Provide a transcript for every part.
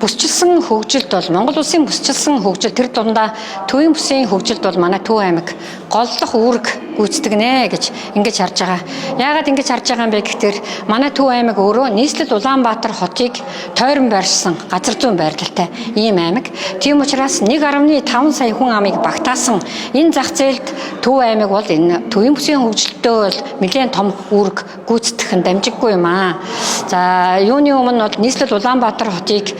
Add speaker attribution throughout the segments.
Speaker 1: Бүсчилсэн хөгжилд бол Монгол улсын бүсчилсэн хөгжил тэр дундаа төвийн бүсийн хөгжилд бол манай Төв аймаг голлох үүрэг гүйцэтгэнэ гэж ингэж харж байгаа. Яагаад ингэж харж байгаа юм бэ гэхээр манай Төв аймаг өөрөө нийслэл Улаанбаатар хотыг тойрон байршсан газар зүйн байрлалтай ийм аймаг. Тийм учраас 1.5 сая хүн амыг багтаасан энэ зах зээлд Төв аймаг бол энэ төвийн бүсийн хөгжилтөө бол нэлээд том үүрэг гүйцэтгэх нь дамжиггүй юм аа. За юуны өмнө бол нийслэл Улаанбаатар хотыг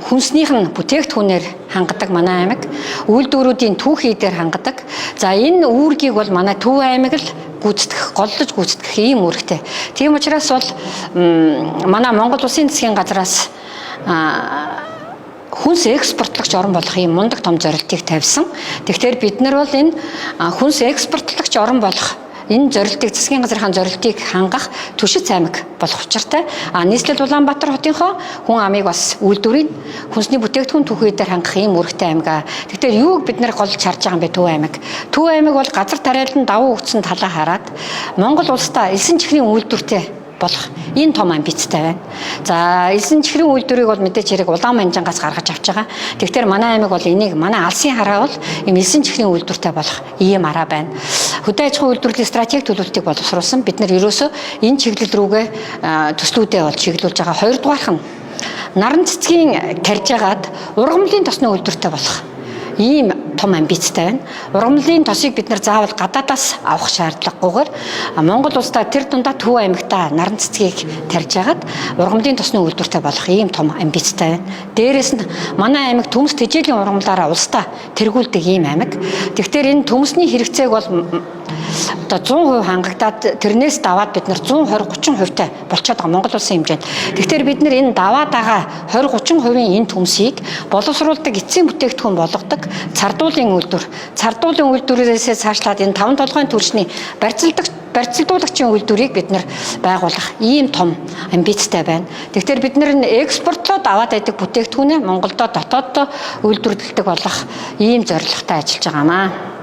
Speaker 1: хүнснийх нь бүтээгдэхүүнээр хангадаг манай аймаг, үйлдвэрүүдийн түүхий дээр хангадаг. За энэ үүргийг бол манай Төв аймаг л гүйцэтгэх, голлож гүйцэтгэх ийм үүрэгтэй. Тийм учраас бол манай Монгол Улсын засгийн газраас хүнс экспортлогч орн болох ийм мундаг том зорилтыг тавьсан. Тэгэхээр бид нар бол энэ хүнс экспортлогч орн болох энэ зорилтыг засгийн газрын зорилтыг хангах Түшиц аймаг болох учиртай. Нийслэл Улаанбаатар хотынхоо хүн амыг бас үйлдвэрийн хүнсний бүтээгдэхүүн түүхий дээр хангах ийм үүрэгтэй аймаг. Тэгэхээр юуг бид нэр голж харж байгаа юм бэ Төв аймаг? Төв аймаг бол газар тариалан давуу өгсөн талаа хараад Монгол улстай элсэн чихрийн үйлдвэртэй болох энэ том амбицтай байна. За элсэн чихрийн үйлдвэрийг бол мэдээж хэрэг улаан манжингаас гаргаж авч байгаа. Тэгэхээр манай аймаг бол энийг манай алсын хараа бол ийм элсэн чихрийн үйлдвэртэй болох ийм араа байна. Хөдөө аж ахуйн үйлдвэрлэлийн стратеги төлөвлөлтийг боловсруулсан. Бид нар ерөөсөө энэ чиглэл рүүгээ төслүүдээ бол чиглүүлж байгаа. Хоёрдугаарх нь наран цэцгийн тарьж агаад ургамлын тосны үйлдвэртэй болох ийм том амбицтай байна. Ургамлын тосыг бид нар заавал гадаадаас авах шаардлагагүйгээр Монгол улстай тэр дундаа Төв аймагта наран цэцгийг тарьж агаад ургамлын тосны үйлдвэртэй болох ийм том амбицтай байна. Дээрээс нь манай аймаг төмс тэжээлийн ургамлаараа улстай тэргүүлдэг ийм аймаг. Тэгэхээр энэ төмсний хэрэгцээг бол одоо 100% хангагдаад тэрнээс даваад бид нар 120-30% болчиход байгаа Монгол улсын хэмжээнд. Тэгэхээр бид нар энэ даваад байгаа 20-30%-ийн энэ төмсийг боловсруулдаг эцсийн бүтээгдэхүүн болгодог цардуулын үйлдвэр. Цардуулын үйлдвэрээс цаашлаад энэ 5 толгойн түлшний барьцалдуулагчийн үйлдвэрийг бид нар байгуулах ийм том амбицтай байна. Тэгэхээр бид нар экспортлоод аваад байдаг бүтээгдэхүүнээ Монголдо дотооддоо үйлдвэрлэдэг болох ийм зорилготой ажиллаж байгаамаа.